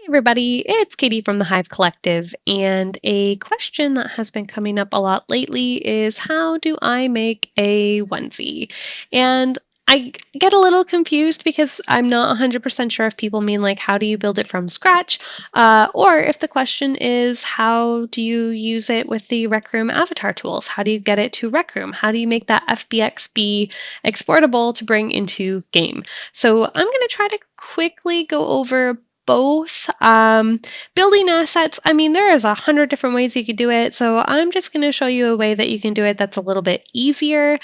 Everybody, it's Katie from the Hive Collective, and a question that has been coming up a lot lately is how do I make a onesie? And I get a little confused because I'm not 100% sure if people mean like how do you build it from scratch, or if the question is how do you use it with the Rec Room avatar tools? How do you get it to Rec Room? How do you make that FBX be exportable to bring into game? So I'm going to try to quickly go over both. Building assets, I mean, there is 100 different ways you could do it. So I'm just going to show you a way that you can do it that's a little bit easier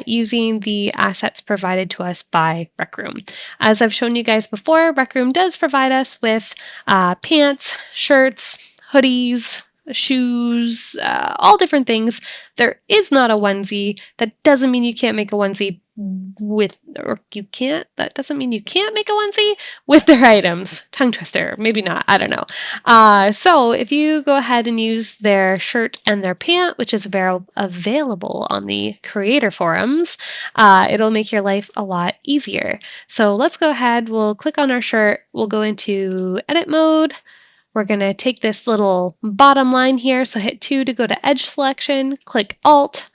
using the assets provided to us by Rec Room. As I've shown you guys before, Rec Room does provide us with pants, shirts, hoodies, shoes, all different things. There is not a onesie. That doesn't mean you can't make a onesie that doesn't mean you can't make a onesie with their items. Tongue twister, maybe not, I don't know. So if you go ahead and use their shirt and their pant, which is available on the creator forums, it'll make your life a lot easier. So let's go ahead, we'll click on our shirt, we'll go into edit mode. We're going to take this little bottom line here, so hit 2 to go to edge selection, click Alt,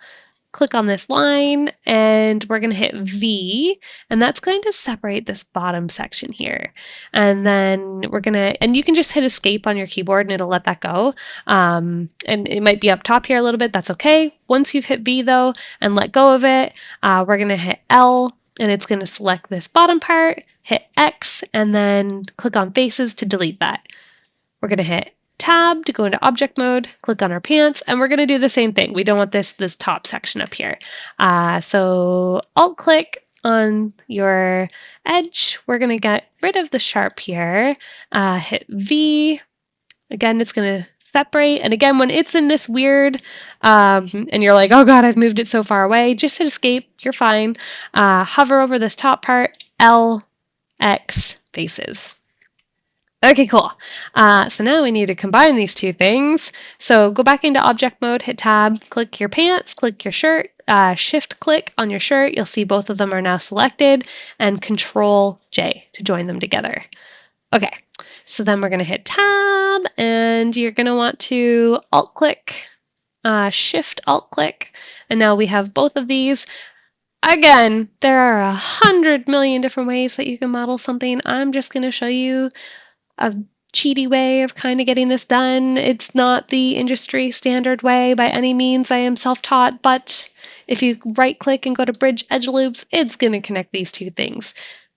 click on this line, and we're going to hit V, and that's going to separate this bottom section here. And then we're going to, and you can just hit escape on your keyboard and it'll let that go. And it might be up top here a little bit, that's okay. Once you've hit V though, and let go of it, we're going to hit L, and it's going to select this bottom part, hit X, and then click on faces to delete that. We're going to hit Tab to go into object mode, click on our pants, and we're going to do the same thing. We don't want this top section up here. So Alt click on your edge. We're going to get rid of the sharp here. Hit V. Again, it's going to separate. And again, when it's in this weird, and you're like, oh God, I've moved it so far away, just hit escape. You're fine. Hover over this top part, L, X, faces. Okay, cool. So now we need to combine these two things. So go back into object mode, hit tab, click your pants, click your shirt, shift click on your shirt. You'll see both of them are now selected, and control J to join them together. Okay, so then we're going to hit tab, and you're going to want to alt click, shift alt click, and now we have both of these. Again, there are 100 million different ways that you can model something. I'm just going to show you a cheaty way of kind of getting this done. It's not the industry standard way by any means. I am self-taught, but if you right click and go to bridge edge loops, it's going to connect these two things.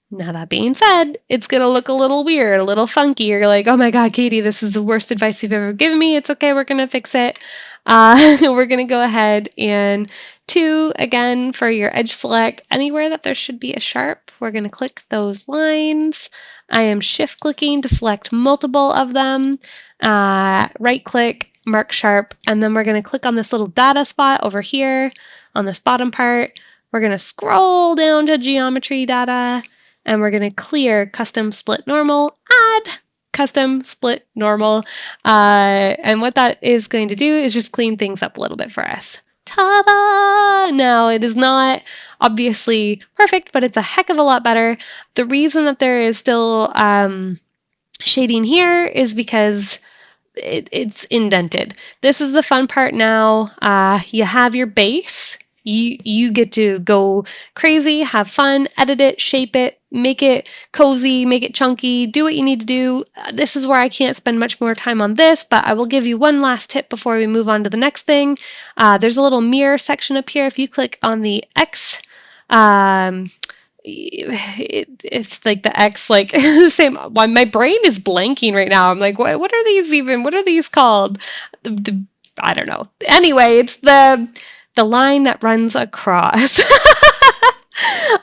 Now that being said, it's going to look a little weird, a little funky. You're like, oh my God, Katie, this is the worst advice you've ever given me. It's okay, we're going to fix it. We're going to go ahead and 2, again, for your edge select, anywhere that there should be a sharp, we're going to click those lines. I am shift clicking to select multiple of them. Right click, mark sharp, and then we're going to click on this little data spot over here on this bottom part. We're going to scroll down to geometry data, and we're going to clear custom split normal, add custom split normal. And what that is going to do is just clean things up a little bit for us. Ta-da! Now, it is not obviously perfect, but it's a heck of a lot better. The reason that there is still shading here is because it's indented. This is the fun part now. You have your base. You get to go crazy, have fun, edit it, shape it, make it cozy, make it chunky, do what you need to do. This is where I can't spend much more time on this, but I will give you one last tip before we move on to the next thing. There's a little mirror section up here. If you click on the X, it's like the X, like the same. My brain is blanking right now. I'm like, what are these even? What are these called? I don't know. Anyway, it's the line that runs across.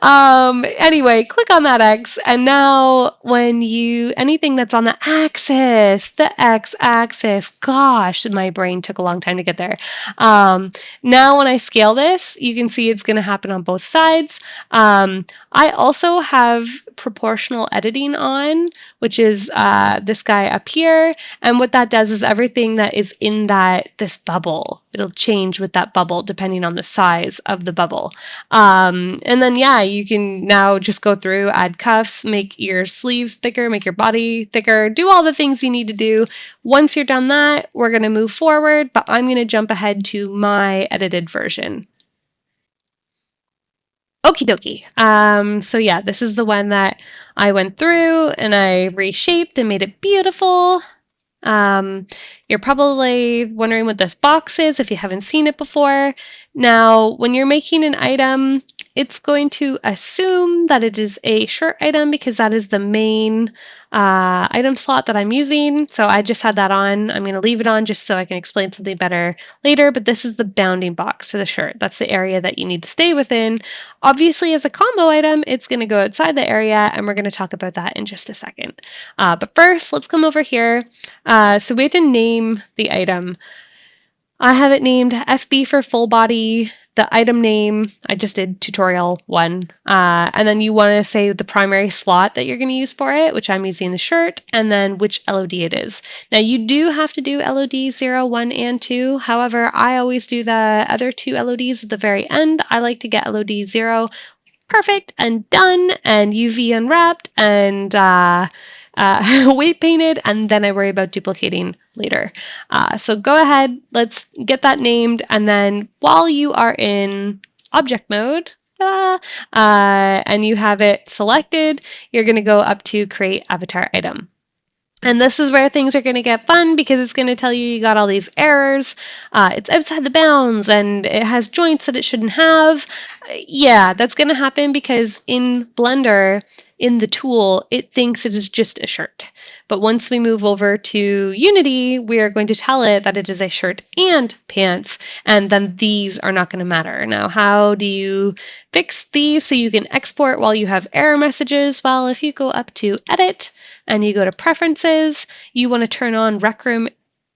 Anyway, click on that X, and now when anything that's on the X-axis, gosh, my brain took a long time to get there. Now when I scale this, you can see it's going to happen on both sides. I also have proportional editing on, which is this guy up here. And what that does is everything that is in this bubble, it'll change with that bubble depending on the size of the bubble. And then, yeah, you can now just go through, add cuffs, make your sleeves thicker, make your body thicker, do all the things you need to do. Once you're done that, we're going to move forward, but I'm going to jump ahead to my edited version. Okie dokie. So yeah, this is the one that I went through and I reshaped and made it beautiful. You're probably wondering what this box is if you haven't seen it before. Now, when you're making an item, it's going to assume that it is a shirt item because that is the main item slot that I'm using. So I just had that on. I'm going to leave it on just so I can explain something better later, but this is the bounding box for the shirt. That's the area that you need to stay within. Obviously, as a combo item, it's going to go outside the area, and we're going to talk about that in just a second. But first, let's come over here. So we have to name the item. I have it named FB for full body. The item name, I just did tutorial 1. And then you want to say the primary slot that you're going to use for it, which I'm using the shirt, and then which LOD it is. Now, you do have to do LOD 0, 1, and 2. However, I always do the other 2 LODs at the very end. I like to get LOD 0 perfect and done and UV unwrapped and weight painted, and then I worry about duplicating later. So go ahead, let's get that named, and then while you are in object mode, and you have it selected, you're going to go up to create avatar item. And this is where things are going to get fun because it's going to tell you got all these errors. It's outside the bounds and it has joints that it shouldn't have. Yeah, that's going to happen because in Blender, in the tool, it thinks it is just a shirt. But once we move over to Unity, we are going to tell it that it is a shirt and pants, and then these are not going to matter. Now, how do you fix these so you can export while you have error messages? Well, if you go up to Edit, and you go to Preferences, you want to turn on Rec Room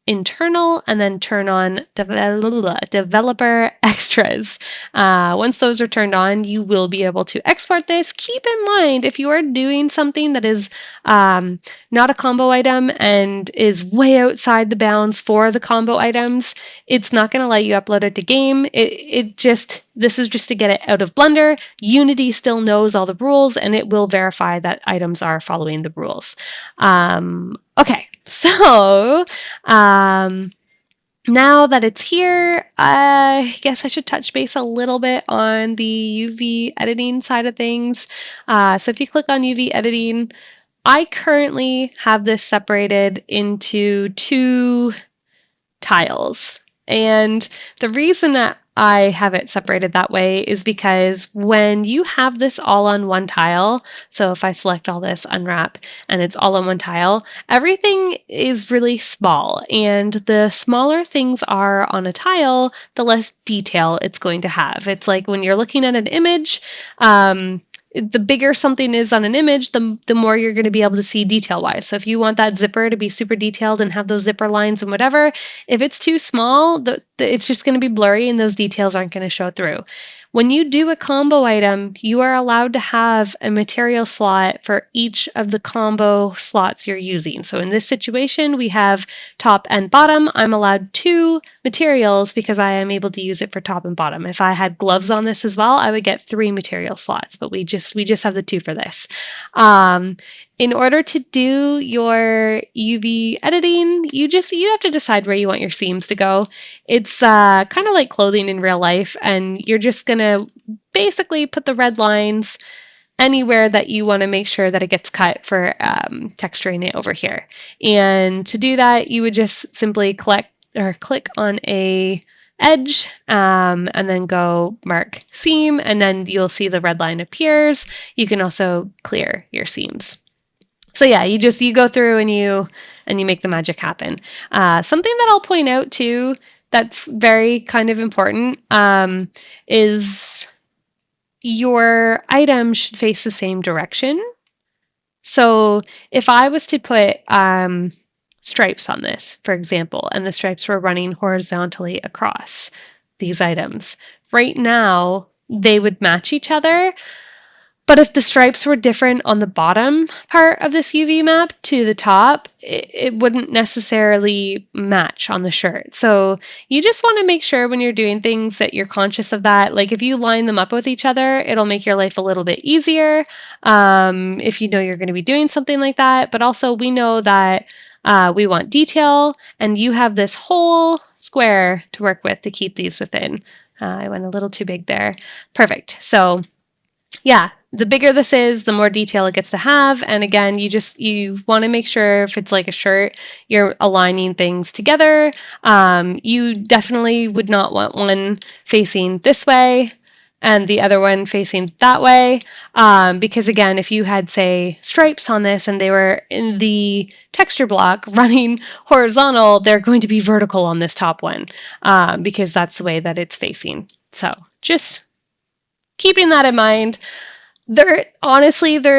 Internal and then turn on Developer Extras. Once those are turned on, you will be able to export this. Keep in mind, if you are doing something that is not a combo item and is way outside the bounds for the combo items, it's not going to let you upload it to game. This is just to get it out of Blender. Unity still knows all the rules and it will verify that items are following the rules. Okay, so now that it's here, I guess I should touch base a little bit on the UV editing side of things. So if you click on UV editing, I currently have this separated into 2 tiles. And the reason that I have it separated that way is because when you have this all on one tile, so if I select all this, unwrap, and it's all on one tile, everything is really small. And the smaller things are on a tile, the less detail it's going to have. It's like when you're looking at an image, the bigger something is on an image, the more you're going to be able to see detail-wise. So if you want that zipper to be super detailed and have those zipper lines and whatever, if it's too small, it's just going to be blurry and those details aren't going to show through. When you do a combo item, you are allowed to have a material slot for each of the combo slots you're using. So in this situation, we have top and bottom. I'm allowed 2 materials because I am able to use it for top and bottom. If I had gloves on this as well, I would get 3 material slots, but we just have the 2 for this. In order to do your UV editing, you have to decide where you want your seams to go. It's kind of like clothing in real life, and you're just going to basically put the red lines anywhere that you want to make sure that it gets cut for texturing it over here. And to do that, you would just simply click on a edge and then go mark seam, and then you'll see the red line appears. You can also clear your seams. So yeah, you go through and you make the magic happen. Something that I'll point out too that's very kind of important is your item should face the same direction. So if I was to put stripes on this, for example, and the stripes were running horizontally across these items, right now they would match each other. But if the stripes were different on the bottom part of this UV map to the top, it wouldn't necessarily match on the shirt. So you just want to make sure when you're doing things that you're conscious of that. Like if you line them up with each other, it'll make your life a little bit easier if you know you're going to be doing something like that. But also we know that we want detail, and you have this whole square to work with to keep these within. I went a little too big there. Perfect. So yeah, the bigger this is, the more detail it gets to have. And again, you want to make sure if it's like a shirt, you're aligning things together. You definitely would not want one facing this way and the other one facing that way. Because again, if you had, say, stripes on this and they were in the texture block running horizontal, they're going to be vertical on this top one because that's the way that it's facing. So just keeping that in mind. There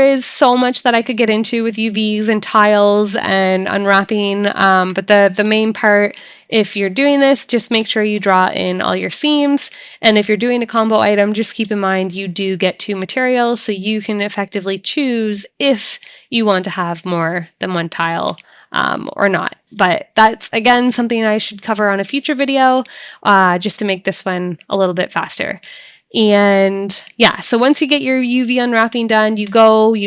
is so much that I could get into with UVs and tiles and unwrapping, but the main part, if you're doing this, just make sure you draw in all your seams. And if you're doing a combo item, just keep in mind you do get 2 materials, so you can effectively choose if you want to have more than one tile or not. But that's, again, something I should cover on a future video just to make this one a little bit faster. And yeah, so once you get your UV unwrapping done, you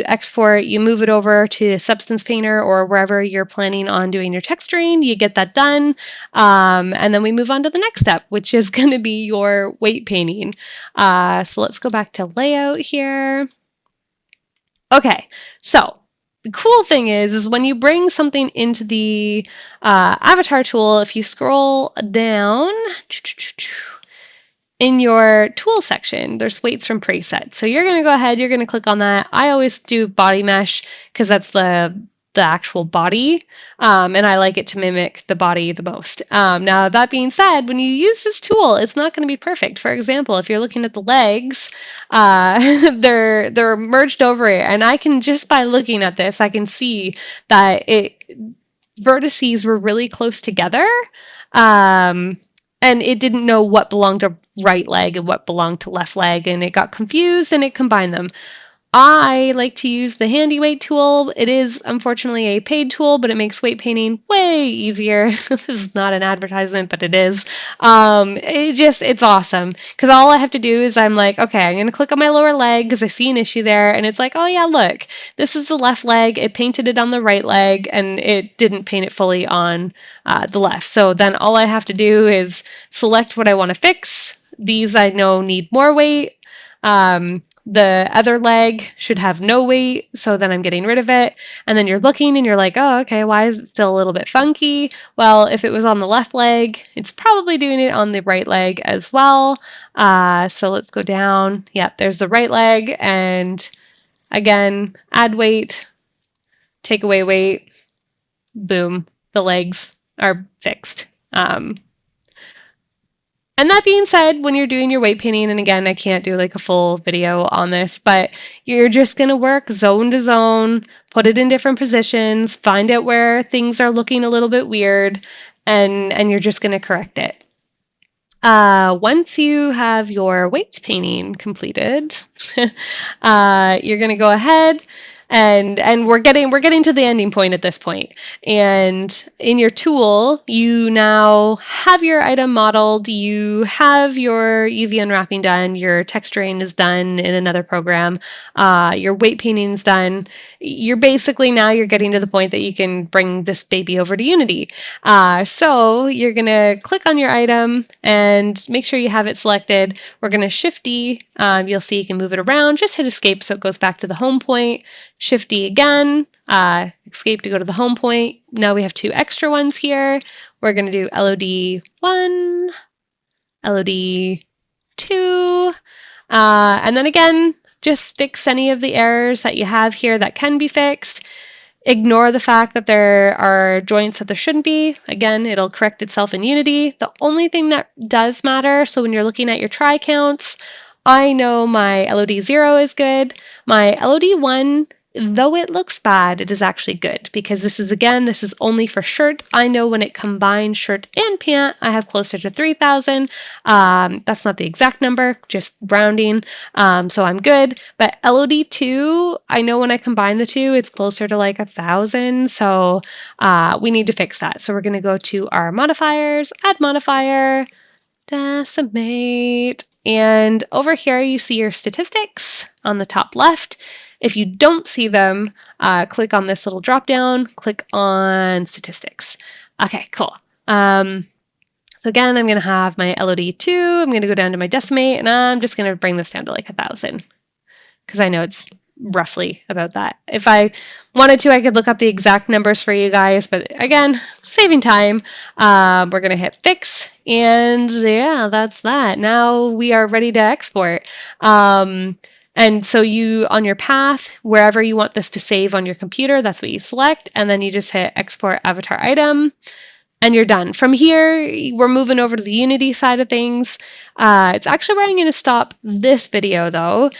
export, you move it over to Substance Painter or wherever you're planning on doing your texturing, you get that done. And then we move on to the next step, which is going to be your weight painting. So let's go back to layout here. Okay, so the cool thing is when you bring something into the avatar tool, if you scroll down, in your tool section, there's weights from presets. So you're going to go ahead, you're going to click on that. I always do body mesh because that's the actual body, and I like it to mimic the body the most. Now, that being said, when you use this tool, it's not going to be perfect. For example, if you're looking at the legs, they're merged over it, and I can, just by looking at this, I can see that vertices were really close together. And it didn't know what belonged to right leg and what belonged to left leg, and it got confused and it combined them. I like to use the handy weight tool. It is unfortunately a paid tool, but it makes weight painting way easier. This is not an advertisement, but it is. It's awesome because all I have to do is I'm like, okay, I'm going to click on my lower leg because I see an issue there, and it's like, oh yeah, look, this is the left leg. It painted it on the right leg, and it didn't paint it fully on the left. So then all I have to do is select what I want to fix. These I know need more weight. The other leg should have no weight, so then I'm getting rid of it. And then you're looking and you're like, oh, okay, why is it still a little bit funky? Well, if it was on the left leg, it's probably doing it on the right leg as well. So let's go down. Yep, there's the right leg. And again, add weight, take away weight, boom, the legs are fixed. And that being said, when you're doing your weight painting, and again, I can't do like a full video on this, but you're just going to work zone to zone, put it in different positions, find out where things are looking a little bit weird, and you're just going to correct it. Once you have your weight painting completed, you're going to go ahead and we're getting to the ending point at this point. And in your tool, you now have your item modeled, you have your UV unwrapping done, your texturing is done in another program, your weight painting is done. You're getting to the point that you can bring this baby over to Unity. So you're going to click on your item and make sure you have it selected. We're going to Shift D. You'll see you can move it around. Just hit Escape so it goes back to the home point. Shift D again. Escape to go to the home point. Now we have 2 extra ones here. We're going to do LOD 1, LOD 2, and then again, just fix any of the errors that you have here that can be fixed. Ignore the fact that there are joints that there shouldn't be. Again, it'll correct itself in Unity. The only thing that does matter, so when you're looking at your try counts, I know my LOD 0 is good. My LOD 1 though it looks bad, it is actually good because this is only for shirt. I know when it combines shirt and pant, I have closer to 3,000. That's not the exact number, just rounding. So I'm good. But LOD2, I know when I combine the two, it's closer to like 1,000. So we need to fix that. So we're going to go to our modifiers, add modifier, decimate. And over here, you see your statistics on the top left. If you don't see them, click on this little drop down, click on statistics. Okay, cool. So again, I'm going to have my LOD2. I'm going to go down to my decimate, and I'm just going to bring this down to like 1,000 because I know it's roughly about that. If I wanted to, I could look up the exact numbers for you guys, but again, saving time, we're going to hit fix, and yeah, that's that. Now we are ready to export. And so you, on your path, wherever you want this to save on your computer, that's what you select, and then you just hit export avatar item, and you're done. From here, we're moving over to the Unity side of things. It's actually where I'm going to stop this video, though.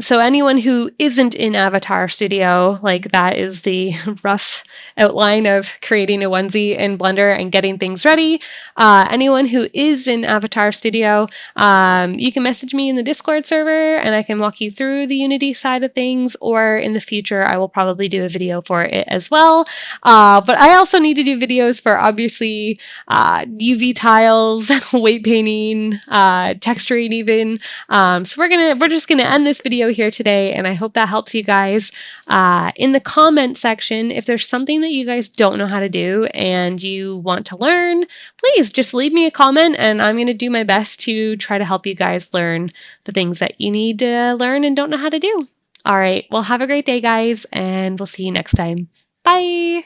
So anyone who isn't in Avatar Studio, like that is the rough outline of creating a onesie in Blender and getting things ready. Anyone who is in Avatar Studio, you can message me in the Discord server and I can walk you through the Unity side of things, or in the future, I will probably do a video for it as well. But I also need to do videos for obviously UV tiles, weight painting, texturing even. So we're just gonna end this video here today, and I hope that helps you guys. In the comment section, if there's something that you guys don't know how to do and you want to learn, please just leave me a comment, and I'm gonna do my best to try to help you guys learn the things that you need to learn and don't know how to do. All right, well, have a great day, guys, and we'll see you next time. Bye.